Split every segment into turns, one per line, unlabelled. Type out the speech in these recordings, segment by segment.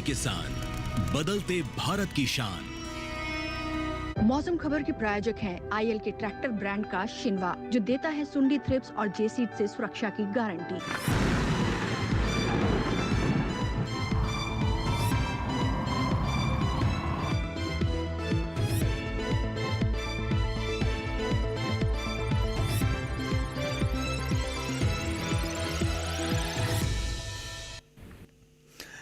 किसान, बदलते भारत की शान।
मौसम खबर के प्रायोजक हैं आईएल के ट्रैक्टर ब्रांड का शिनवा, जो देता है सुंडी, थ्रिप्स और जेसीड से सुरक्षा की गारंटी।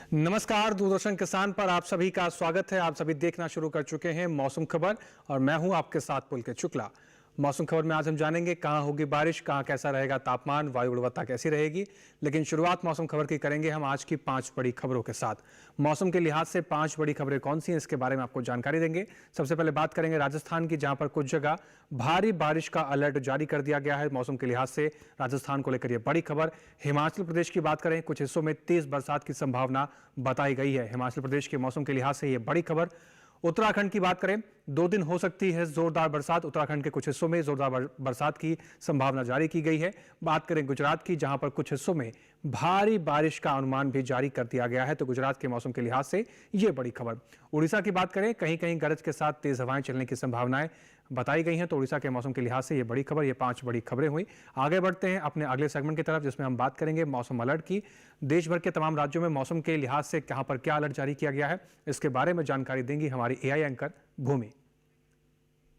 नमस्कार, दूरदर्शन किसान पर आप सभी का स्वागत है। आप सभी देखना शुरू कर चुके हैं मौसम खबर और मैं हूं आपके साथ पुलकित शुक्ला। मौसम खबर में आज हम जानेंगे कहां होगी बारिश, कहां कैसा रहेगा तापमान, वायु गुणवत्ता कैसी रहेगी। लेकिन शुरुआत मौसम खबर की करेंगे हम आज की 5 बड़ी खबरों के साथ। मौसम के लिहाज से 5 बड़ी खबरें कौन सी हैं, इसके बारे में आपको जानकारी देंगे। सबसे पहले बात करेंगे राजस्थान की, जहां पर कुछ जगह भारी बारिश का अलर्ट जारी कर दिया गया है। मौसम के लिहाज से राजस्थान को लेकर यह बड़ी खबर। हिमाचल प्रदेश की बात करें, कुछ हिस्सों में तेज बरसात की संभावना बताई गई है। हिमाचल प्रदेश के मौसम के लिहाज से यह बड़ी खबर। उत्तराखंड की बात करें, 2 दिन हो सकती है जोरदार बरसात। उत्तराखंड के कुछ हिस्सों में जोरदार बरसात की संभावना जारी की गई है। बात करें गुजरात की, जहां पर कुछ हिस्सों में भारी बारिश का अनुमान भी जारी कर दिया गया है। तो गुजरात के मौसम के लिहाज से यह बड़ी खबर। उड़ीसा की बात करें, कहीं कहीं गरज के साथ तेज हवाएं चलने की संभावनाएं बताई गई हैं। तो उड़ीसा के मौसम के लिहाज से यह बड़ी खबर। ये 5 बड़ी खबरें हुई। आगे बढ़ते हैं अपने अगले सेगमेंट की तरफ, जिसमें हम बात करेंगे मौसम अलर्ट की। देश भर के तमाम राज्यों में मौसम के लिहाज से कहां पर क्या अलर्ट जारी किया गया है, इसके बारे में जानकारी देंगी हमारी एआई एंकर भूमि।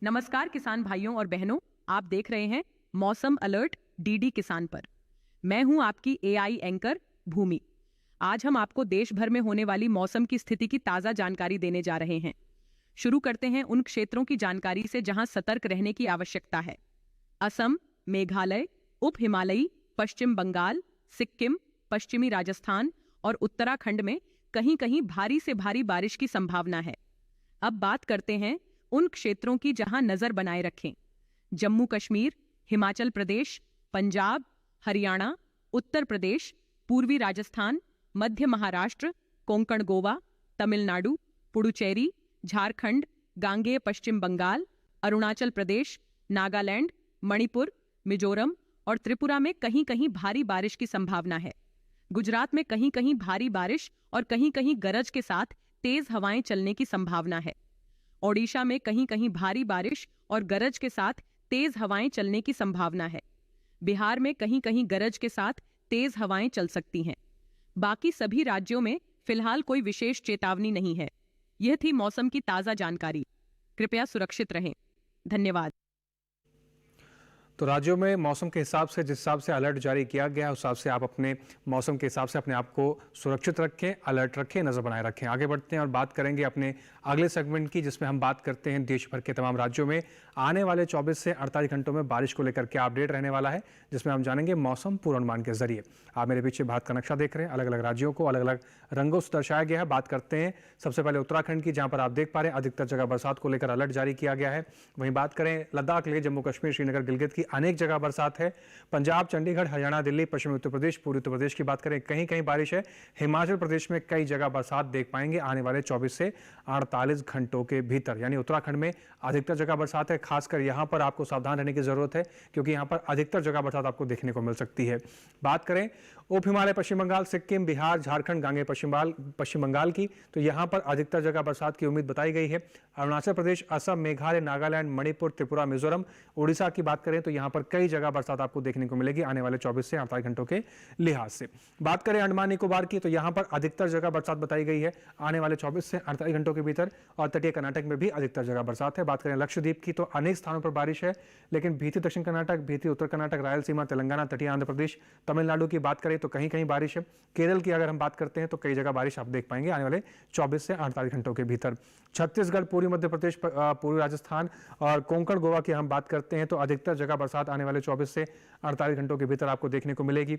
नमस्कार किसान भाइयों और बहनों, आप देख रहे हैं मौसम अलर्ट डीडी किसान पर। मैं हूं आपकी एआई एंकर भूमि। आज हम आपको देश भर में होने वाली मौसम की स्थिति की ताजा जानकारी देने जा रहे हैं। शुरू करते हैं उन क्षेत्रों की जानकारी से जहां सतर्क रहने की आवश्यकता है। असम, मेघालय, उप हिमालयी, पश्चिम बंगाल, सिक्किम, पश्चिमी राजस्थान और उत्तराखंड में कहीं कहीं भारी से भारी बारिश की संभावना है। अब बात करते हैं उन क्षेत्रों की जहां नजर बनाए रखें। जम्मू कश्मीर, हिमाचल प्रदेश, पंजाब, हरियाणा, उत्तर प्रदेश, पूर्वी राजस्थान, मध्य महाराष्ट्र, कोंकण गोवा, तमिलनाडु, पुडुचेरी, झारखंड, गांगेय पश्चिम बंगाल, अरुणाचल प्रदेश, नागालैंड, मणिपुर, मिजोरम और त्रिपुरा में कहीं कहीं भारी बारिश की संभावना है। गुजरात में कहीं कहीं भारी बारिश और कहीं कहीं गरज के साथ तेज हवाएं चलने की संभावना है। ओडिशा में कहीं कहीं भारी बारिश और गरज के साथ तेज हवाएं चलने की संभावना है। बिहार में कहीं कहीं गरज के साथ तेज हवाएं चल सकती हैं। बाकी सभी राज्यों में फिलहाल कोई विशेष चेतावनी नहीं है। यह थी मौसम की ताजा जानकारी। कृपया सुरक्षित रहें। धन्यवाद।
तो राज्यों में मौसम के हिसाब से, जिस हिसाब से अलर्ट जारी किया गया है, उस हिसाब से आप अपने मौसम के हिसाब से अपने आप को सुरक्षित रखें, अलर्ट रखें, नजर बनाए रखें। आगे बढ़ते हैं और बात करेंगे अपने अगले सेगमेंट की, जिसमें हम बात करते हैं देश भर के तमाम राज्यों में आने वाले 24 से 48 घंटों में बारिश को लेकर क्या अपडेट रहने वाला है, जिसमें हम जानेंगे मौसम पूर्वानुमान के जरिए। आप मेरे पीछे भारत का नक्शा देख रहे हैं। अलग अलग राज्यों को अलग अलग रंगों से दर्शाया गया है। बात करते हैं सबसे पहले उत्तराखंड की, जहां पर आप देख पा रहे हैं अधिकतर जगह बरसात को लेकर अलर्ट जारी किया गया है। वहीं बात करें लद्दाख, ले जम्मू कश्मीर, श्रीनगर, गिलगित की अनेक जगह बरसात है। पंजाब, चंडीगढ़, हरियाणा, दिल्ली, पश्चिमी उत्तर प्रदेश, पूर्वी उत्तर प्रदेश की बात करें, कहीं कहीं बारिश है। हिमाचल प्रदेश में कई जगह बरसात देख पाएंगे आने वाले 24 से 48 घंटों के भीतर। यानी उत्तराखंड में अधिकतर जगह बरसात है। खासकर यहां पर आपको सावधान रहने की जरूरत है, क्योंकि यहां पर अधिकतर जगह बरसात आपको देखने को मिल सकती है। बात करें उप हिमालय, पश्चिम बंगाल, सिक्किम, बिहार, झारखंड, गांगेय पश्चिम बंगाल की, तो यहां पर अधिकतर जगह बरसात की उम्मीद बताई गई है। अरुणाचल प्रदेश, असम, मेघालय, नागालैंड, मणिपुर, त्रिपुरा, मिजोरम, उड़ीसा की बात करें तो यहां पर कई जगह बरसात आपको देखने को मिलेगी आने वाले 24 से 48 घंटों के लिहाज से। बात करें अंडमान निकोबार की, तो यहां पर अधिकतर जगह बरसात बताई गई है आने वाले 24 से 48 घंटों के भीतर, और तटीय कर्नाटक में भी अधिकतर जगह बरसात है। बात करें लक्षद्वीप की, तो अनेक स्थानों पर बारिश है, लेकिन भीती दक्षिण कर्नाटक, भीती उत्तर कर्नाटक, रायलसीमा, तेलंगाना, तटीय आंध्र प्रदेश, तमिलनाडु की बात करें तो कहीं कहीं बारिश है। केरल की अगर हम बात करते हैं तो कई जगह बारिश आप देख पाएंगे आने वाले 24 से 48 घंटों के भीतर। छत्तीसगढ़, पूर्वी मध्य प्रदेश, पूर्वी राजस्थान और कोंकण गोवा की हम बात करते हैं तो अधिकतर जगह बरसात आने वाले 24 से 48 घंटों के भीतर आपको देखने को मिलेगी।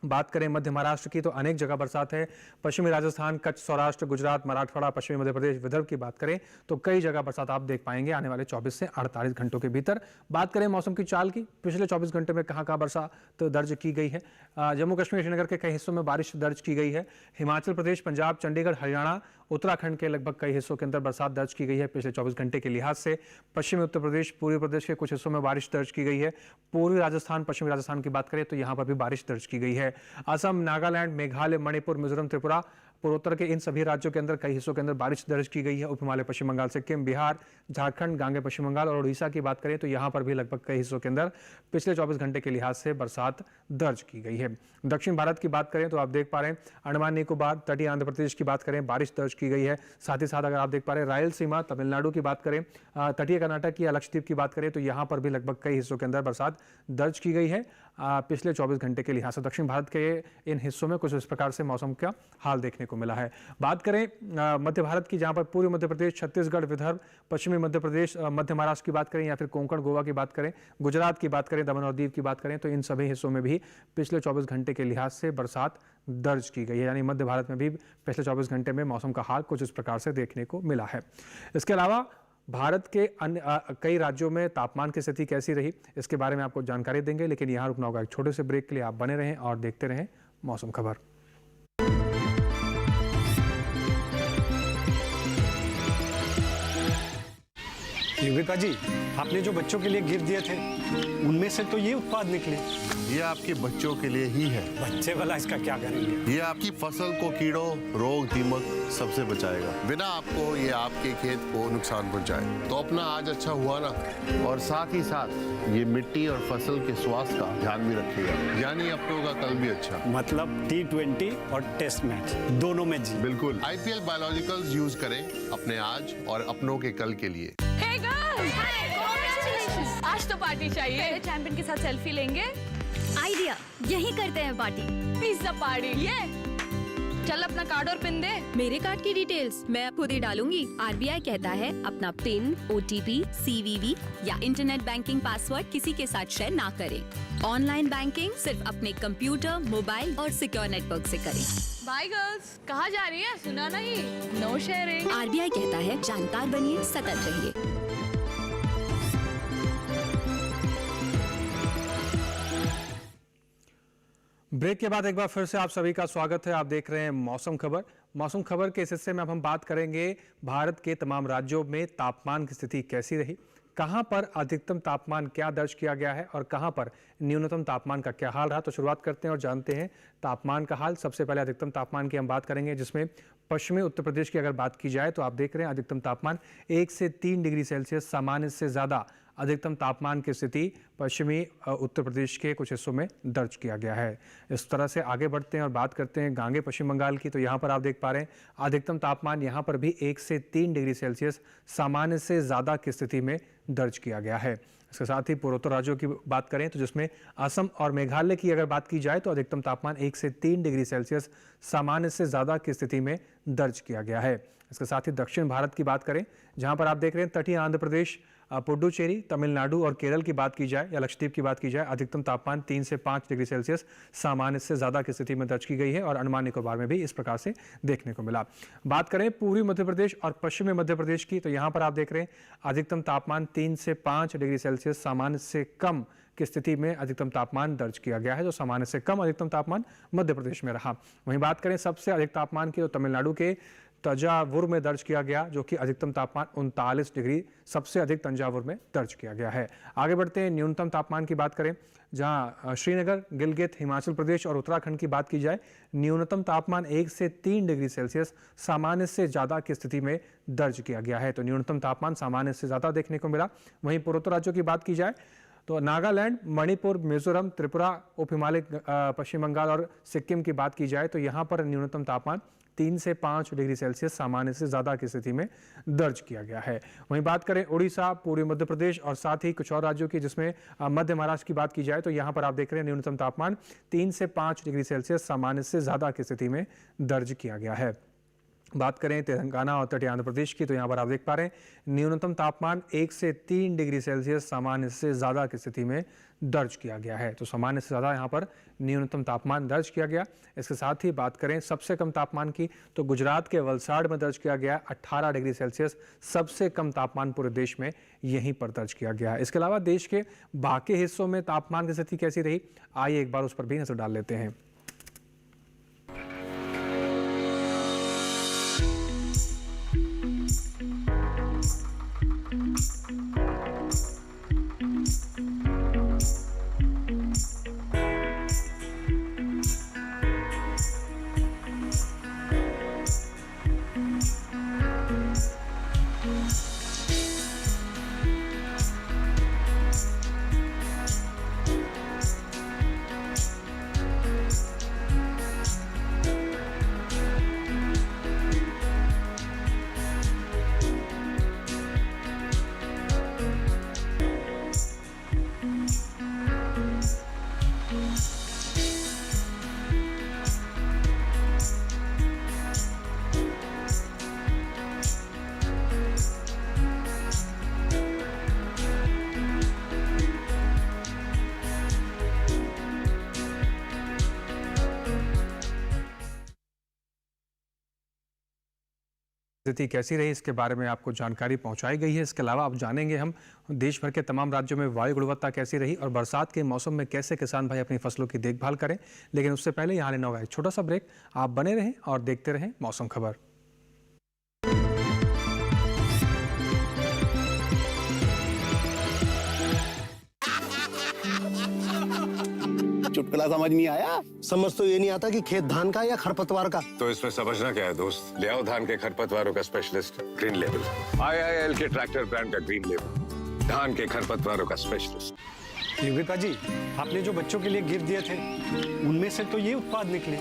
बात करें मध्य महाराष्ट्र की, तो अनेक जगह बरसात है। पश्चिमी राजस्थान, कच्छ, सौराष्ट्र, गुजरात, मराठवाड़ा, पश्चिमी मध्य प्रदेश, विदर्भ की बात करें तो कई जगह बरसात आप देख पाएंगे आने वाले 24 से 48 घंटों के भीतर। बात करें मौसम की चाल की, पिछले 24 घंटे में कहां बरसात तो दर्ज की गई है। जम्मू कश्मीर, श्रीनगर के कई हिस्सों में बारिश दर्ज की गई है। हिमाचल प्रदेश, पंजाब, चंडीगढ़, हरियाणा, उत्तराखंड के लगभग कई हिस्सों के अंदर बरसात दर्ज की गई है पिछले 24 घंटे के लिहाज से। पश्चिमी उत्तर प्रदेश, पूर्वी प्रदेश के कुछ हिस्सों में बारिश दर्ज की गई है। पूर्वी राजस्थान, पश्चिमी राजस्थान की बात करें तो यहां पर भी बारिश दर्ज की गई है। असम, नागालैंड, मेघालय, मणिपुर, मिजोरम, त्रिपुरा, पूर्वोत्तर के इन सभी राज्यों के अंदर कई हिस्सों के अंदर बारिश दर्ज की गई है। उप हिमालय पश्चिम बंगाल, सिक्किम, बिहार, झारखंड, गांगे पश्चिम बंगाल और उड़ीसा की बात करें तो यहाँ पर भी लगभग कई हिस्सों के अंदर पिछले 24 घंटे के लिहाज से बरसात दर्ज की गई है। दक्षिण भारत की बात करें तो आप देख पा रहे हैं अंडमान निकोबार, तटीय आंध्र प्रदेश की बात करें बारिश दर्ज की गई है। साथ ही साथ अगर आप देख पा रहे हैं रायलसीमा, तमिलनाडु की बात करें, तटीय कर्नाटक या लक्षद्वीप की बात करें तो यहाँ पर भी लगभग कई हिस्सों के अंदर बरसात दर्ज की गई है पिछले 24 घंटे के लिहाज से। दक्षिण भारत के इन हिस्सों में कुछ इस प्रकार से मौसम का हाल देखने को मिला है। बात करें मध्य भारत की, जहां पर पूर्वी मध्य प्रदेश, छत्तीसगढ़, विदर्भ, पश्चिमी मध्य प्रदेश, मध्य महाराष्ट्र की बात करें या फिर कोंकण गोवा की बात करें, गुजरात की बात करें, दमन और दीव की बात करें तो इन सभी हिस्सों में भी पिछले 24 घंटे के लिहाज से बरसात दर्ज की गई है। यानी मध्य भारत में भी पिछले 24 घंटे में मौसम का हाल कुछ इस प्रकार से देखने को मिला है। इसके अलावा भारत के अन्य कई राज्यों में तापमान की स्थिति कैसी रही, इसके बारे में आपको जानकारी देंगे, लेकिन यहाँ रुकना होगा एक छोटे से ब्रेक के लिए। आप बने रहें और देखते रहें मौसम खबर।
युविका जी, आपने जो बच्चों के लिए गिफ्ट दिए थे उनमें से तो ये उत्पाद निकले।
ये आपके बच्चों के लिए ही है।
बच्चे वाला इसका क्या करेंगे?
ये आपकी फसल को कीड़ों, रोग, दीमक सबसे बचाएगा, बिना आपको ये आपके खेत को नुकसान पहुंचाए। तो अपना आज अच्छा हुआ ना, और साथ ही साथ ये मिट्टी और फसल के स्वास्थ्य का ध्यान भी रखेगा, यानी अपनों का कल भी अच्छा।
मतलब T20 और टेस्ट मैच दोनों में जी।
बिल्कुल। IPL बायोलॉजिकल्स यूज करें अपने आज और अपनों के कल के लिए।
Hey girls! Hi! Congratulations! आज तो पार्टी चाहिए। चैंपियन के साथ सेल्फी लेंगे।
आइडिया, यही करते हैं पार्टी।
Pizza party. ये चल अपना कार्ड और पिन दे।
मेरे कार्ड की डिटेल्स मैं खुद ही डालूंगी। RBI कहता है अपना पिन, OTP, CVV या इंटरनेट बैंकिंग पासवर्ड किसी के साथ शेयर ना करें। ऑनलाइन बैंकिंग सिर्फ अपने कंप्यूटर, मोबाइल और सिक्योर नेटवर्क से करें।
बाय गर्ल्स, कहाँ जा रही है? सुना नहीं? No sharing.
RBI कहता है जानकार बनिए, सतर्क रहिए।
ब्रेक के बाद एक बार फिर से आप सभी का स्वागत है। आप देख रहे हैं मौसम खबर। मौसम खबर के इस हिस्से में अब हम बात करेंगे भारत के तमाम राज्यों में तापमान की स्थिति कैसी रही, कहां पर अधिकतम तापमान क्या दर्ज किया गया है और कहां पर न्यूनतम तापमान का क्या हाल रहा। तो शुरुआत करते हैं और जानते हैं तापमान का हाल। सबसे पहले अधिकतम तापमान की हम बात करेंगे, जिसमें पश्चिमी उत्तर प्रदेश की अगर बात की जाए तो आप देख रहे हैं अधिकतम तापमान 1 से 3 डिग्री सेल्सियस सामान्य से ज़्यादा अधिकतम तापमान की स्थिति पश्चिमी उत्तर प्रदेश के कुछ हिस्सों में दर्ज किया गया है। इस तरह से आगे बढ़ते हैं और बात करते हैं गांगे पश्चिम बंगाल की। तो यहाँ पर आप देख पा रहे हैं अधिकतम तापमान यहाँ पर भी 1 से 3 डिग्री सेल्सियस सामान्य से ज़्यादा की स्थिति में दर्ज किया गया है। इसके साथ ही पूर्वोत्तर राज्यों की बात करें तो जिसमें असम और मेघालय की अगर बात की जाए तो अधिकतम तापमान 1 से 3 डिग्री सेल्सियस सामान्य से ज़्यादा की स्थिति में दर्ज किया गया है। इसके साथ ही दक्षिण भारत की बात करें, जहां पर आप देख रहे हैं तटीय आंध्र प्रदेश, पुडुचेरी, तमिलनाडु और केरल की बात की जाए या लक्षद्वीप की बात की जाए, अधिकतम तापमान 3 से 5 डिग्री सेल्सियस सामान्य से ज़्यादा की स्थिति में दर्ज की गई है और अंडमान निकोबार में भी इस प्रकार से देखने को मिला। बात करें पूर्वी मध्य प्रदेश और पश्चिमी मध्य प्रदेश की, तो यहाँ पर आप देख रहे हैं अधिकतम तापमान 3 से 5 डिग्री सेल्सियस सामान्य से कम की स्थिति में अधिकतम तापमान दर्ज किया गया है, जो सामान्य से कम अधिकतम तापमान मध्य प्रदेश में रहा। वहीं बात करें सबसे अधिक तापमान की, तो तमिलनाडु के तंजावुर में दर्ज किया गया, जो कि अधिकतम तापमान 39 डिग्री सबसे अधिक तंजावुर में दर्ज किया गया है। आगे बढ़ते हैं न्यूनतम तापमान की बात करें, जहां श्रीनगर, गिलगित, हिमाचल प्रदेश और उत्तराखंड की बात की जाए, न्यूनतम तापमान 1 से 3 डिग्री सेल्सियस सामान्य से ज़्यादा की स्थिति में दर्ज किया गया है। तो न्यूनतम तापमान सामान्य से ज़्यादा देखने को मिला। वहीं पूर्वोत्तर राज्यों की बात की जाए तो नागालैंड, मणिपुर, मिजोरम, त्रिपुरा, उप हिमालय पश्चिम बंगाल और सिक्किम की बात की जाए तो यहाँ पर न्यूनतम तापमान 3 से 5 डिग्री सेल्सियस सामान्य से ज़्यादा की स्थिति में दर्ज किया गया है। वहीं बात करें उड़ीसा, पूर्वी मध्य प्रदेश और साथ ही कुछ और राज्यों की, जिसमें मध्य महाराष्ट्र की बात की जाए तो यहाँ पर आप देख रहे हैं न्यूनतम तापमान 3 से 5 डिग्री सेल्सियस सामान्य से ज़्यादा की स्थिति में दर्ज किया गया है। बात करें तेलंगाना और तटीय आंध्र प्रदेश की, तो यहाँ पर आप देख पा रहे हैं न्यूनतम तापमान 1 से 3 डिग्री सेल्सियस सामान्य से ज़्यादा की स्थिति में दर्ज किया गया है। तो सामान्य से ज़्यादा यहाँ पर न्यूनतम तापमान दर्ज किया गया। इसके साथ ही बात करें सबसे कम तापमान की, तो गुजरात के वलसाड़ में दर्ज किया गया 18 डिग्री सेल्सियस सबसे कम तापमान पूरे देश में यहीं पर दर्ज किया गया है। इसके अलावा देश के बाकी हिस्सों में तापमान की स्थिति कैसी रही, आइए एक बार उस पर भी नजर डाल लेते हैं। स्थिति कैसी रही इसके बारे में आपको जानकारी पहुंचाई गई है। इसके अलावा आप जानेंगे हम देश भर के तमाम राज्यों में वायु गुणवत्ता कैसी रही और बरसात के मौसम में कैसे किसान भाई अपनी फसलों की देखभाल करें। लेकिन उससे पहले यहाँ लेना होगा एक छोटा सा ब्रेक। आप बने रहें और देखते रहें मौसम खबर।
चुटकुला समझ नहीं आया? समझ तो ये नहीं आता कि खेत धान का या खरपतवार का।
तो इसमें समझना क्या है दोस्त, ले आओ धान के खरपतवारों का स्पेशलिस्ट ग्रीन लेवल। IIL के ट्रैक्टर ब्रांड का ग्रीन लेवल, धान के खरपतवारों का स्पेशलिस्ट।
युविका जी, आपने जो बच्चों के लिए गिफ्ट दिए थे उनमें से तो ये उत्पाद निकले।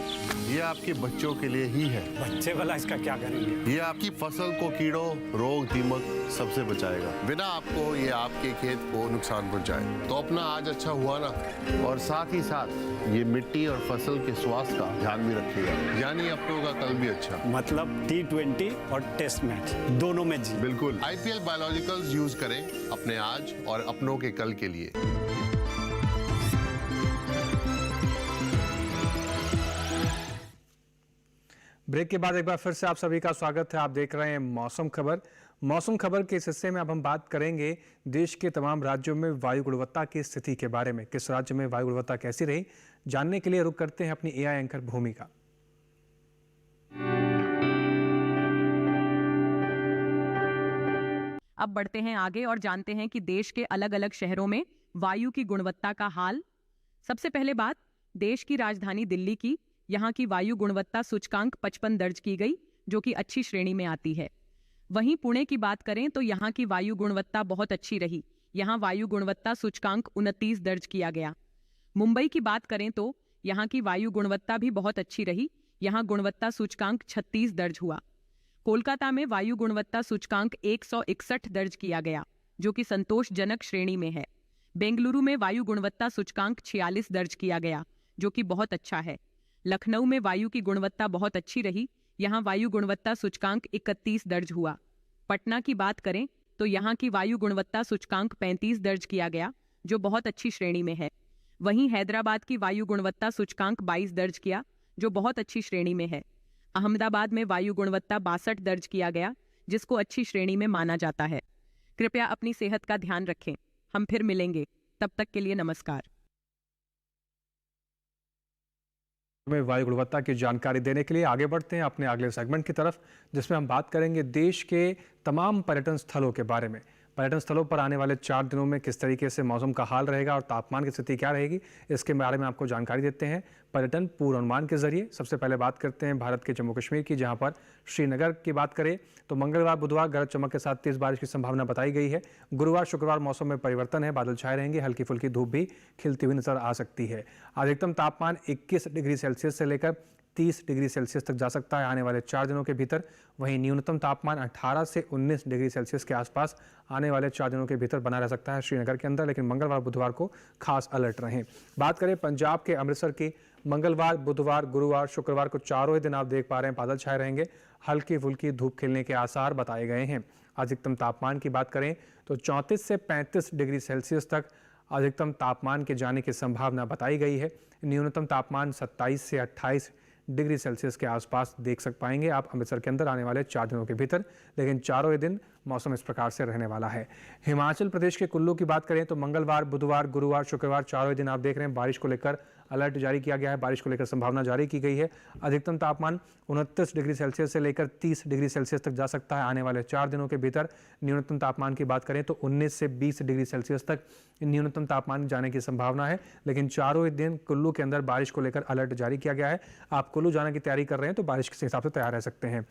ये आपके बच्चों के लिए ही है।
बच्चे वाला इसका क्या करेंगे?
ये आपकी फसल को कीड़ों, रोग, दीमक सबसे बचाएगा, बिना आपको ये आपके खेत को नुकसान पहुंचाए। तो अपना आज अच्छा हुआ ना, और साथ ही साथ ये मिट्टी और फसल के स्वास्थ्य का ध्यान भी रखेगा, यानी अपनों का कल भी अच्छा।
मतलब T20 और टेस्ट मैच दोनों में जी।
बिल्कुल। IPL बायोलॉजिकल्स यूज करें अपने आज और अपनों के कल के लिए।
ब्रेक के बाद एक बार फिर से आप सभी का स्वागत है। आप देख रहे हैं मौसम खबर। मौसम खबर के इस हिस्से में अब हम बात करेंगे देश के तमाम राज्यों में वायु गुणवत्ता की स्थिति के बारे में। किस राज्य में वायु गुणवत्ता कैसी रही, जानने के लिए रुक करते हैं अपनी AI एंकर भूमि का।
अब बढ़ते हैं आगे और जानते हैं कि देश के अलग अलग शहरों में वायु की गुणवत्ता का हाल। सबसे पहले बात देश की राजधानी दिल्ली की। यहाँ की वायु गुणवत्ता सूचकांक 55 दर्ज की गई, जो कि अच्छी श्रेणी में आती है। वहीं पुणे की बात करें तो यहाँ की वायु गुणवत्ता बहुत अच्छी रही। यहाँ वायु गुणवत्ता सूचकांक 29 दर्ज किया गया। मुंबई की बात करें तो यहाँ की वायु गुणवत्ता भी बहुत अच्छी रही। यहाँ गुणवत्ता सूचकांक 36 दर्ज हुआ। कोलकाता में वायु गुणवत्ता सूचकांक 161 दर्ज किया गया, जो कि संतोषजनक श्रेणी में है। बेंगलुरु में वायु गुणवत्ता सूचकांक 46 दर्ज किया गया, जो कि बहुत अच्छा है। लखनऊ में वायु की गुणवत्ता बहुत अच्छी रही। यहाँ वायु गुणवत्ता सूचकांक 31 दर्ज हुआ। पटना की बात करें तो यहाँ की वायु गुणवत्ता सूचकांक 35 दर्ज किया गया, जो बहुत अच्छी श्रेणी में है। वहीं हैदराबाद की वायु गुणवत्ता सूचकांक 22 दर्ज किया, जो बहुत अच्छी श्रेणी में है। अहमदाबाद में वायु गुणवत्ता 62 दर्ज किया गया, जिसको अच्छी श्रेणी में माना जाता है। कृपया अपनी सेहत का ध्यान रखें। हम फिर मिलेंगे, तब तक के लिए नमस्कार।
में वायु गुणवत्ता की जानकारी देने के लिए आगे बढ़ते हैं अपने अगले सेगमेंट की तरफ, जिसमें हम बात करेंगे देश के तमाम पर्यटन स्थलों के बारे में। पर्यटन स्थलों पर आने वाले 4 दिनों में किस तरीके से मौसम का हाल रहेगा और तापमान की स्थिति क्या रहेगी, इसके बारे में आपको जानकारी देते हैं पर्यटन पूर्वानुमान के जरिए। सबसे पहले बात करते हैं भारत के जम्मू कश्मीर की, जहां पर श्रीनगर की बात करें तो मंगलवार बुधवार गरज चमक के साथ तेज बारिश की संभावना बताई गई है। गुरुवार शुक्रवार मौसम में परिवर्तन है, बादल छाए रहेंगे, हल्की फुल्की धूप भी खिलती हुई नजर आ सकती है। अधिकतम तापमान 21 डिग्री सेल्सियस से लेकर 30 डिग्री सेल्सियस तक जा सकता है आने वाले 4 दिनों के भीतर। वहीं न्यूनतम तापमान 18 से 19 डिग्री सेल्सियस के आसपास आने वाले 4 दिनों के भीतर बना रह सकता है श्रीनगर के अंदर। लेकिन मंगलवार बुधवार को खास अलर्ट रहें। बात करें पंजाब के अमृतसर की, मंगलवार बुधवार गुरुवार शुक्रवार को चारों ही दिन आप देख पा रहे हैं बादल छाए रहेंगे, हल्की फुल्की धूप खिलने के आसार बताए गए हैं। अधिकतम तापमान की बात करें तो 34 से 35 डिग्री सेल्सियस तक अधिकतम तापमान के जाने की संभावना बताई गई है। न्यूनतम तापमान 27 से 28 डिग्री सेल्सियस के आसपास देख पाएंगे आप अमृतसर के अंदर आने वाले 4 दिनों के भीतर। लेकिन चारों ही दिन मौसम इस प्रकार से रहने वाला है। हिमाचल प्रदेश के कुल्लू की बात करें तो मंगलवार बुधवार गुरुवार शुक्रवार चारों ही दिन आप देख रहे हैं बारिश को लेकर अलर्ट जारी किया गया है, बारिश को लेकर संभावना जारी की गई है। अधिकतम तापमान 29 डिग्री सेल्सियस से लेकर 30 डिग्री सेल्सियस तक जा सकता है आने वाले 4 दिनों के भीतर। न्यूनतम तापमान की बात करें तो 19 से 20 डिग्री सेल्सियस तक न्यूनतम तापमान जाने की संभावना है। लेकिन चारों ही दिन कुल्लू के अंदर बारिश को लेकर अलर्ट जारी किया गया है। आप कुल्लू जाने की तैयारी कर रहे हैं तो बारिश के हिसाब से तैयार रह सकते हैं।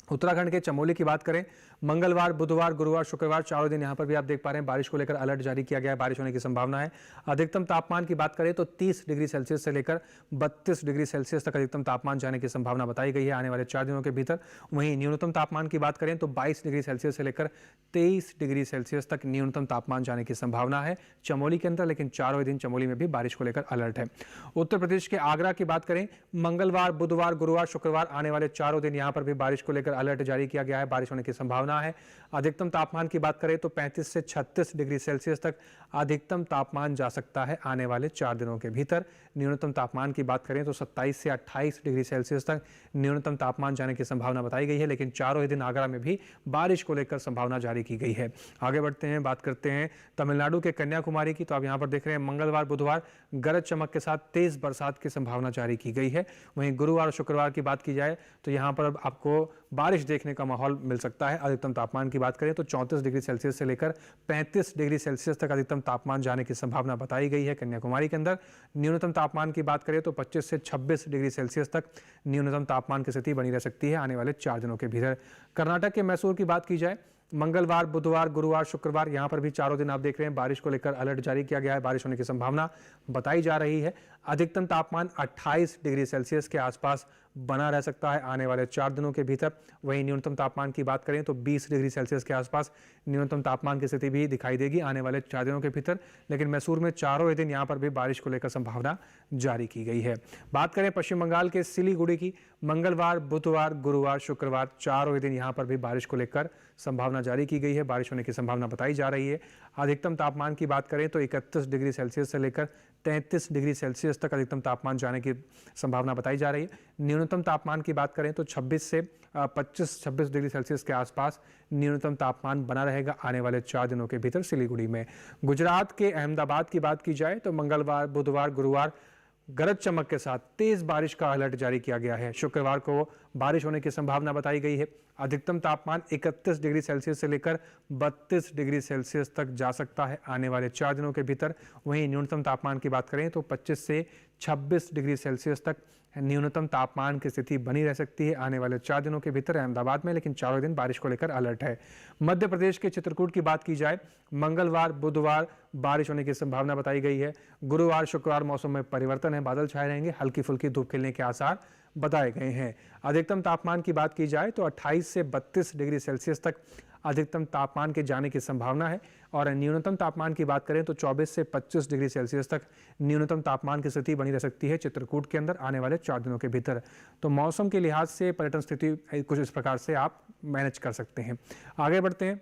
उत्तराखंड के चमोली की बात करें, मंगलवार बुधवार गुरुवार शुक्रवार चारों दिन यहां पर भी आप देख पा रहे हैं बारिश को लेकर अलर्ट जारी किया गया है, बारिश होने की संभावना है। अधिकतम तापमान की बात करें तो 30 डिग्री सेल्सियस से लेकर 32 डिग्री सेल्सियस तक अधिकतम तापमान जाने की संभावना बताई गई है आने वाले 4 दिनों के भीतर। वहीं न्यूनतम तापमान की बात करें तो 22 डिग्री सेल्सियस से लेकर 23 डिग्री सेल्सियस तक न्यूनतम तापमान जाने की संभावना है चमोली के अंदर। लेकिन चारों दिन चमोली में भी बारिश को लेकर अलर्ट है। उत्तर प्रदेश के आगरा की बात करें, मंगलवार बुधवार गुरुवार शुक्रवार आने वाले चारों दिन यहां पर भी बारिश को लेकर अलर्ट जारी किया गया है, बारिश होने की संभावना संभावना है। अधिकतम तापमान की बात करें तो 35 से 36 डिग्री सेल्सियस तक अधिकतम तापमान जा सकता है आने वाले 4 दिनों के भीतर। न्यूनतम तापमान की बात करें तो 27 से 28 डिग्री सेल्सियस तक न्यूनतम तापमान जाने की संभावना बताई गई है, लेकिन चारों ही दिन आगरा में भी बारिश को लेकर संभावना जारी की गई है। आगे बढ़ते हैं, बात करते हैं तमिलनाडु के कन्याकुमारी की। तो आप यहाँ पर देख रहे हैं मंगलवार बुधवार गरज चमक के साथ तेज बरसात की संभावना जारी की गई है। वहीं गुरुवार और शुक्रवार की बात की जाए तो यहाँ पर आपको बारिश देखने का माहौल मिल सकता है। अधिकतम तापमान की बात करें तो 34 डिग्री सेल्सियस से लेकर 35 डिग्री सेल्सियस तक अधिकतम तापमान जाने की संभावना बताई गई है कन्याकुमारी के अंदर। न्यूनतम तापमान की बात करें तो 25 से 26 डिग्री सेल्सियस तक न्यूनतम तापमान की स्थिति बनी रह सकती है आने वाले 4 दिनों के भीतर। कर्नाटक के मैसूर की बात की जाए, मंगलवार बुधवार गुरुवार शुक्रवार यहाँ पर भी चारों दिन आप देख रहे हैं बारिश को लेकर अलर्ट जारी किया गया है। बारिश होने की संभावना बताई जा रही है। अधिकतम तापमान 28 डिग्री सेल्सियस के आसपास बना रह सकता है आने वाले 4 दिनों के भीतर। वहीं न्यूनतम तापमान की बात करें तो 20 डिग्री सेल्सियस के आसपास न्यूनतम तापमान की स्थिति भी दिखाई देगी आने वाले 4 दिनों के भीतर। लेकिन मैसूर में चारों ही दिन यहाँ पर भी बारिश को लेकर संभावना जारी की गई है। बात करें पश्चिम बंगाल के सिलीगुड़ी की, मंगलवार बुधवार गुरुवार शुक्रवार चारों ही दिन यहाँ पर भी बारिश को लेकर संभावना जारी की गई है। बारिश होने की संभावना बताई जा रही है। अधिकतम तापमान की बात करें तो 31 डिग्री सेल्सियस से लेकर 33 डिग्री सेल्सियस तक अधिकतम तापमान जाने की संभावना बताई जा रही है। न्यूनतम तापमान की बात करें तो 26 से 26 डिग्री सेल्सियस के आसपास न्यूनतम तापमान बना रहेगा आने वाले 4 दिनों के भीतर सिलीगुड़ी में। गुजरात के अहमदाबाद की बात की जाए तो मंगलवार बुधवार गुरुवार गरज चमक के साथ तेज बारिश का अलर्ट जारी किया गया है। शुक्रवार को बारिश होने की संभावना बताई गई है। अधिकतम तापमान 31 डिग्री सेल्सियस से लेकर 32 डिग्री सेल्सियस तक जा सकता है आने वाले 4 दिनों के भीतर। वहीं न्यूनतम तापमान की बात करें तो 25 से 26 डिग्री सेल्सियस तक न्यूनतम तापमान की स्थिति बनी रह सकती है आने वाले 4 दिनों के भीतर अहमदाबाद में, लेकिन चारों दिन बारिश को लेकर अलर्ट है। मध्य प्रदेश के चित्रकूट की बात की जाए, मंगलवार बुधवार बारिश होने की संभावना बताई गई है। गुरुवार शुक्रवार मौसम में परिवर्तन है, बादल छाए रहेंगे, हल्की फुल्की धूप खिलने के आसार बताए गए हैं। अधिकतम तापमान की बात की जाए तो 28 से 32 डिग्री सेल्सियस तक अधिकतम तापमान के जाने की संभावना है और न्यूनतम तापमान की बात करें तो 24 से 25 डिग्री सेल्सियस तक न्यूनतम तापमान की स्थिति बनी रह सकती है चित्रकूट के अंदर आने वाले 4 दिनों के भीतर। तो मौसम के लिहाज से पर्यटन स्थिति कुछ इस प्रकार से आप मैनेज कर सकते हैं। आगे बढ़ते हैं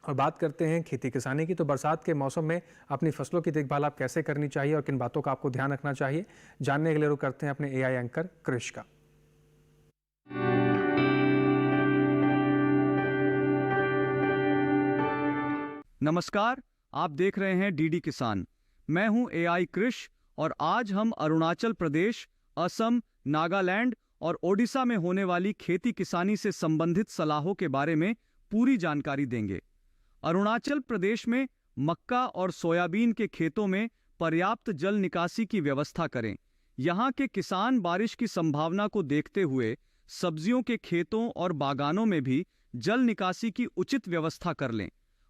और बात करते हैं खेती किसानी की। तो बरसात के मौसम में अपनी फसलों की देखभाल आप कैसे करनी चाहिए और किन बातों का आपको ध्यान रखना चाहिए, जानने के लिए रुक करते हैं अपने एआई एंकर कृष का।
नमस्कार, आप देख रहे हैं डीडी किसान। मैं हूं एआई कृष और आज हम अरुणाचल प्रदेश, असम, नागालैंड और ओडिशा में होने वाली खेती किसानी से संबंधित सलाहों के बारे में पूरी जानकारी देंगे। अरुणाचल प्रदेश में मक्का और सोयाबीन के खेतों में पर्याप्त जल निकासी की व्यवस्था करें। यहाँ के किसान बारिश की संभावना को देखते हुए सब्जियों के खेतों और बागानों में भी जल निकासी की उचित व्यवस्था कर लें।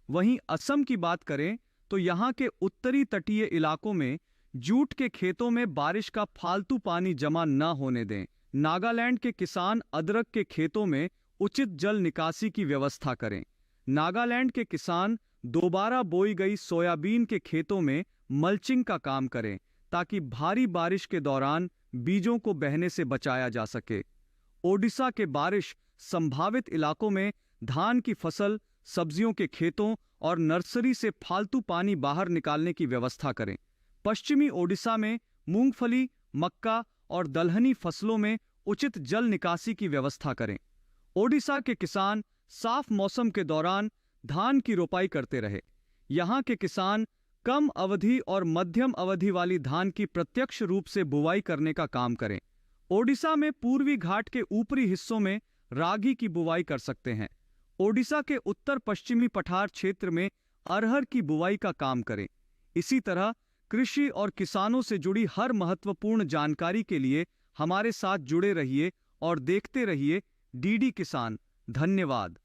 वहीं असम की बात करें तो यहाँ के उत्तरी तटीय इलाकों में जूट के खेतों में बारिश का फालतू पानी जमा न होने दें। नागालैंड के किसान अदरक के खेतों में उचित जल निकासी की व्यवस्था करें। नागालैंड के किसान दोबारा बोई गई सोयाबीन के खेतों में मल्चिंग का काम करें ताकि भारी बारिश के दौरान बीजों को बहने से बचाया जा सके। ओडिशा के बारिश संभावित इलाकों में धान की फसल, सब्जियों के खेतों और नर्सरी से फालतू पानी बाहर निकालने की व्यवस्था करें। पश्चिमी ओडिशा में मूंगफली, मक्का और दलहनी फसलों में उचित जल निकासी की व्यवस्था करें। ओडिशा के किसान साफ मौसम के दौरान धान की रोपाई करते रहे। यहाँ के किसान कम अवधि और मध्यम अवधि वाली धान की प्रत्यक्ष रूप से बुवाई करने का काम करें। ओडिशा में पूर्वी घाट के ऊपरी हिस्सों में रागी की बुवाई कर सकते हैं। ओडिशा के उत्तर पश्चिमी पठार क्षेत्र में अरहर की बुवाई का काम करें। इसी तरह कृषि और किसानों से जुड़ी हर महत्वपूर्ण जानकारी के लिए हमारे साथ जुड़े रहिए और देखते रहिए डीडी किसान। धन्यवाद।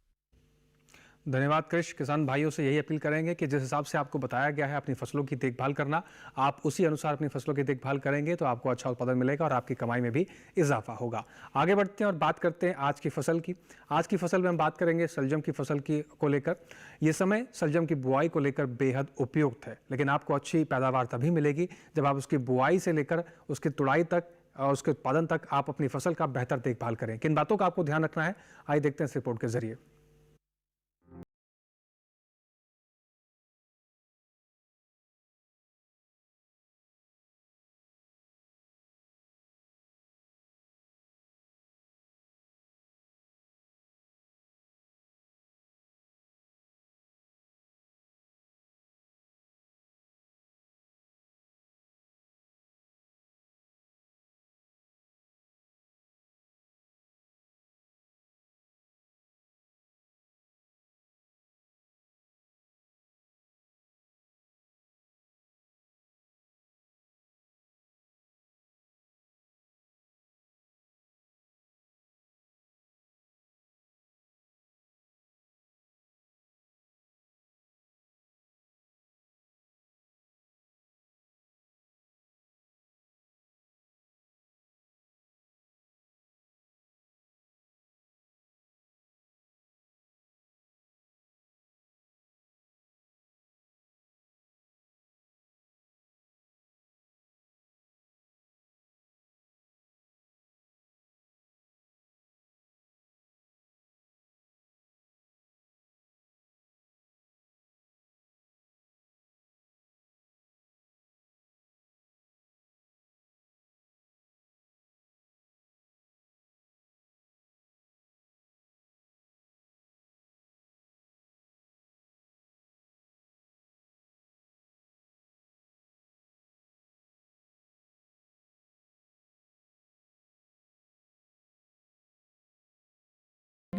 धन्यवाद कृष। किसान भाइयों से यही अपील करेंगे कि जिस हिसाब से आपको बताया गया है अपनी फसलों की देखभाल करना, आप उसी अनुसार अपनी फसलों की देखभाल करेंगे तो आपको अच्छा उत्पादन मिलेगा और आपकी कमाई में भी इजाफा होगा। आगे बढ़ते हैं और बात करते हैं आज की फसल की। आज की फसल में हम बात करेंगे सलजम की फसल को लेकर। ये समय सलजम की बुआई को लेकर बेहद उपयुक्त है, लेकिन आपको अच्छी पैदावार तभी मिलेगी जब आप उसकी बुआई से लेकर उसकी तुड़ाई तक और उसके उत्पादन तक आप अपनी फसल का बेहतर देखभाल करें। किन बातों का आपको ध्यान रखना है, आइए देखते हैं इस रिपोर्ट के जरिए।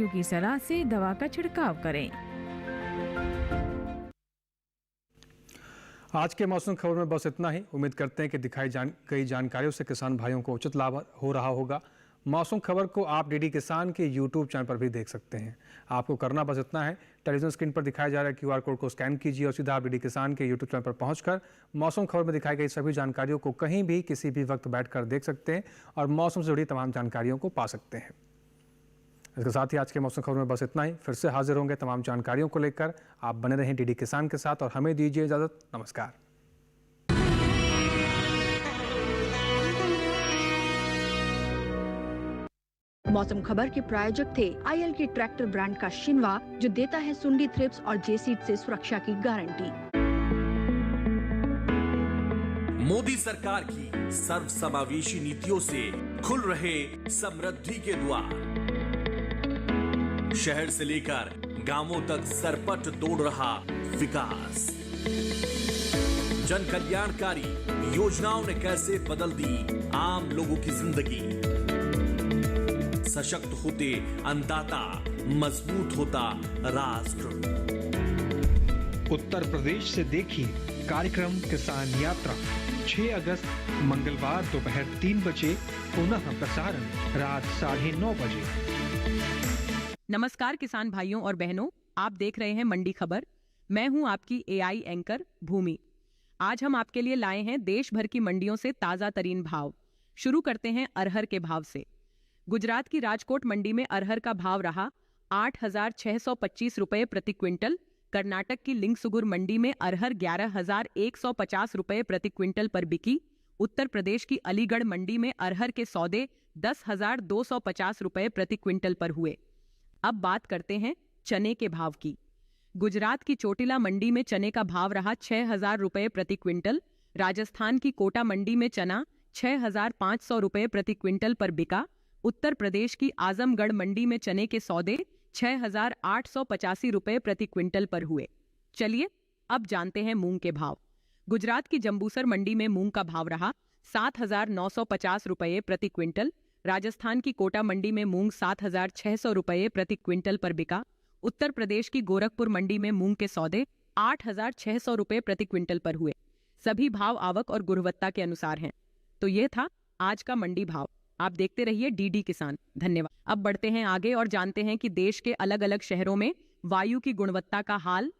की सलाह से दवा का छिड़काव करें।
आज के मौसम खबर में बस इतना ही। उम्मीद करते हैं कि दिखाई गई जानकारियों से किसान भाइयों को उचित लाभ हो रहा होगा। मौसम खबर को आप डीडी किसान के यूट्यूब चैनल पर भी देख सकते हैं। आपको करना बस इतना है, टेलीविजन स्क्रीन पर दिखाया जा रहा है QR कोड को स्कैन कीजिए और सीधा आप डीडी किसान के यूट्यूब चैनल पर पहुंचकर मौसम खबर में दिखाई गई सभी जानकारियों को कहीं भी किसी भी वक्त बैठकर देख सकते हैं और मौसम से जुड़ी तमाम जानकारियों को पा सकते हैं। इसके साथ ही आज के मौसम खबर में बस इतना ही। फिर से हाजिर होंगे तमाम जानकारियों को लेकर। आप बने रहें डीडी किसान के साथ और हमें दीजिए इजाजत। नमस्कार।
मौसम खबर के प्रायोजक थे आईएल के ट्रैक्टर ब्रांड का शिनवा, जो देता है सुंडी थ्रिप्स और जेसीड से सुरक्षा की गारंटी।
मोदी सरकार की सर्व समावेशी नीतियों से खुल रहे समृद्धि के द्वार। शहर से लेकर गांवों तक सरपट दौड़ रहा विकास। जन कल्याणकारी योजनाओं ने कैसे बदल दी आम लोगों की जिंदगी। सशक्त होते अन्नदाता, मजबूत होता राष्ट्र।
उत्तर प्रदेश से देखिए कार्यक्रम किसान यात्रा 6 अगस्त मंगलवार दोपहर 3 बजे, पुनः प्रसारण रात 9:30 बजे।
नमस्कार किसान भाइयों और बहनों, आप देख रहे हैं मंडी खबर। मैं हूं आपकी AI एंकर भूमि। आज हम आपके लिए लाए हैं देश भर की मंडियों से ताजा तरीन भाव। शुरू करते हैं अरहर के भाव से। गुजरात की राजकोट मंडी में अरहर का भाव रहा 8,625 रुपए प्रति क्विंटल। कर्नाटक की लिंगसुगुर मंडी में अरहर 11,150 रुपए प्रति क्विंटल पर बिकी। उत्तर प्रदेश की अलीगढ़ मंडी में अरहर के सौदे 10,250 रुपए प्रति क्विंटल पर हुए। अब बात करते हैं चने के भाव की। गुजरात की चोटिला मंडी में चने का भाव रहा 6,000 रुपए प्रति क्विंटल। राजस्थान की कोटा मंडी में चना 6,500 रुपए प्रति क्विंटल पर बिका। उत्तर प्रदेश की आजमगढ़ मंडी में चने के सौदे 6,885 रुपए प्रति क्विंटल पर हुए। चलिए अब जानते हैं मूंग के भाव। गुजरात की जंबूसर मंडी में मूंग का भाव रहा 7,950 रुपए प्रति क्विंटल। राजस्थान की कोटा मंडी में मूंग 7,600 रुपए प्रति क्विंटल पर बिका। उत्तर प्रदेश की गोरखपुर मंडी में मूंग के सौदे 8,600 रुपए प्रति क्विंटल पर हुए। सभी भाव आवक और गुणवत्ता के अनुसार हैं। तो ये था आज का मंडी भाव। आप देखते रहिए डीडी किसान। धन्यवाद। अब बढ़ते हैं आगे और जानते हैं कि देश के अलग अलग शहरों में वायु की गुणवत्ता का हाल।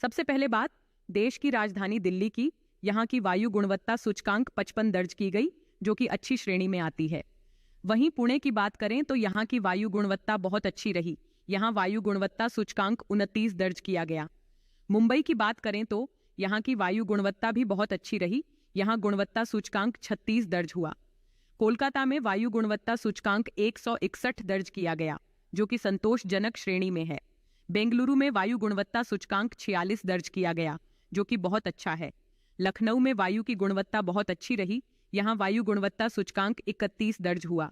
सबसे पहले बात देश की राजधानी दिल्ली की। यहाँ की वायु गुणवत्ता सूचकांक 55 दर्ज की गई, जो कि अच्छी श्रेणी में आती है। वहीं पुणे की बात करें तो यहाँ की वायु गुणवत्ता बहुत अच्छी रही। यहाँ वायु गुणवत्ता सूचकांक 29 दर्ज किया गया। मुंबई की बात करें तो यहाँ की वायु गुणवत्ता भी बहुत अच्छी रही। यहाँ गुणवत्ता सूचकांक 36 दर्ज हुआ। कोलकाता में वायु गुणवत्ता सूचकांक 161 दर्ज किया गया, जो कि संतोषजनक श्रेणी में है। बेंगलुरु में वायु गुणवत्ता सूचकांक 46 दर्ज किया गया, जो कि बहुत अच्छा है। लखनऊ में वायु की गुणवत्ता बहुत अच्छी रही। यहाँ वायु गुणवत्ता सूचकांक 31 दर्ज हुआ।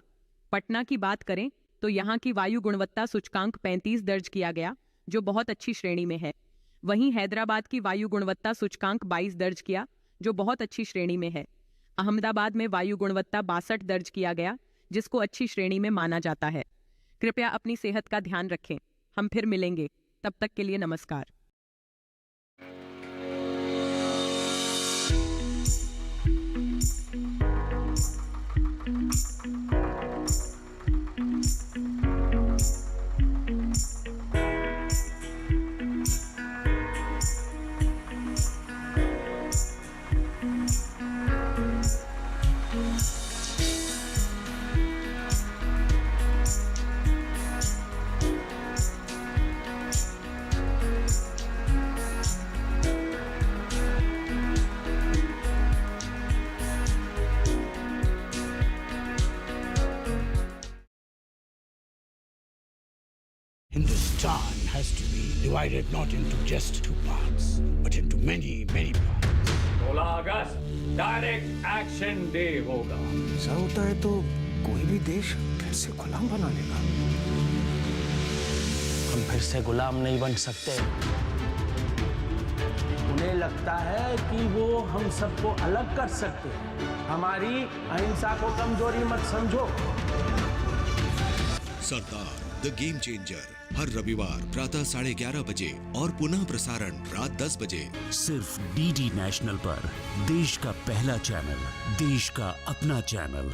पटना की बात करें तो यहाँ की वायु गुणवत्ता सूचकांक 35 दर्ज किया गया, जो बहुत अच्छी श्रेणी में है। वहीं हैदराबाद की वायु गुणवत्ता सूचकांक 22 दर्ज किया, जो बहुत अच्छी श्रेणी में है। अहमदाबाद में वायु गुणवत्ता 62 दर्ज किया गया, जिसको अच्छी श्रेणी में माना जाता है। कृपया अपनी सेहत का ध्यान रखें। हम फिर मिलेंगे, तब तक के लिए नमस्कार।
Hindustan has to be divided not into just 2 parts, but into many, many parts.
16 August direct action day होगा।
ऐसा होता है तो कोई भी देश फिर से गुलाम बना लेगा।
हम फिर से गुलाम नहीं बन सकते। उन्हें लगता है कि वो हम सबको अलग कर सकते हैं। हमारी अहिंसा को कमजोरी मत समझो।
सरदार
द गेम चेंजर हर रविवार प्रातः 11:30 बजे और पुनः प्रसारण रात 10 बजे
सिर्फ डीडी नेशनल पर। देश का पहला चैनल, देश का अपना चैनल।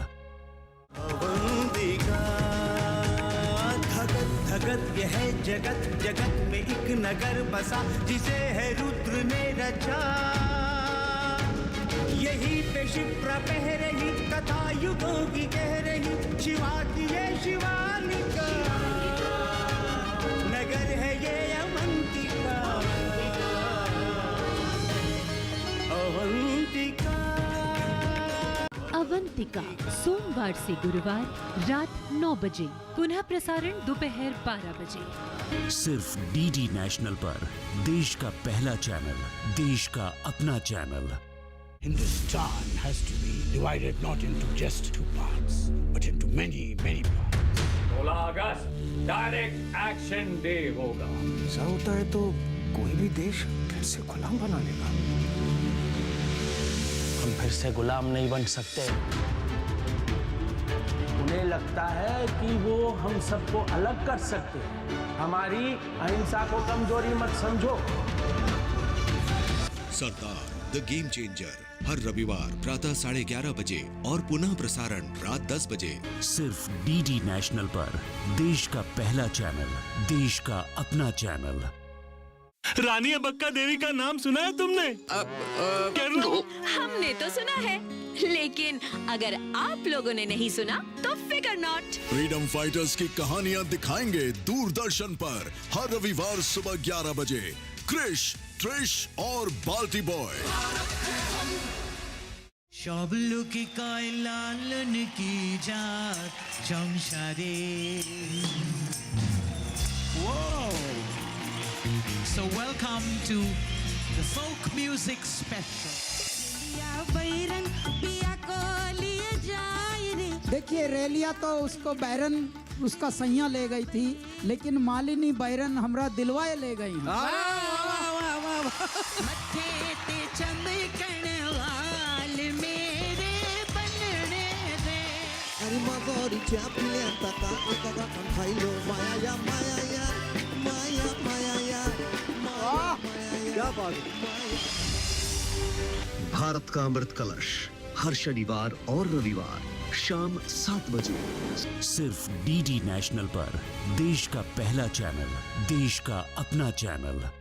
धगत धगत यह है जगत, जगत में एक नगर बसा जिसे है रुद्र ने रचा। यही पे शिप्रा बह रही, कथा युगों की कह रही, शिवा की ये शिवालिका। नगर है ये अवंतिका, अवंतिका।
अवंतिका सोमवार से गुरुवार रात 9 बजे, पुनः प्रसारण दोपहर 12 बजे।
सिर्फ डीडी नेशनल पर। देश का पहला चैनल, देश का अपना channel.
Hindustan has to be divided not into just two parts, but into many, many parts.
16 August direct action day होगा।
ऐसा होता है तो कोई भी देश फिर से गुलाम बना लेगा।
हम फिर से गुलाम नहीं बन सकते। उन्हें लगता है कि वो हम सबको अलग कर सकते हैं। हमारी अहिंसा को कमजोरी मत समझो।
सरदार द गेम चेंजर हर रविवार प्रातः 11:30 बजे और पुनः प्रसारण रात 10 बजे
सिर्फ डीडी नेशनल पर। देश का पहला चैनल, देश का अपना चैनल।
रानी अबक्का देवी का नाम सुना है तुमने?
हमने तो सुना है, लेकिन अगर आप लोगों ने नहीं सुना तो फिकर नॉट।
फ्रीडम फाइटर्स की कहानियां दिखाएंगे दूरदर्शन पर हर रविवार सुबह 11 बजे। क्रिश, ट्रिश और बाल्टी बॉय।
शबलू की लालन की जात जमशदे। So welcome to the folk music special.
देखिए, रेलिया तो उसको बैरन उसका सैया ले गई थी, लेकिन मालिनी बैरन हमरा दिलवा ले गई हैं।
क्या बात है। भारत का अमृत कलश हर शनिवार और रविवार शाम 7 बजे
सिर्फ डीडी नेशनल पर। देश का पहला चैनल, देश का अपना चैनल।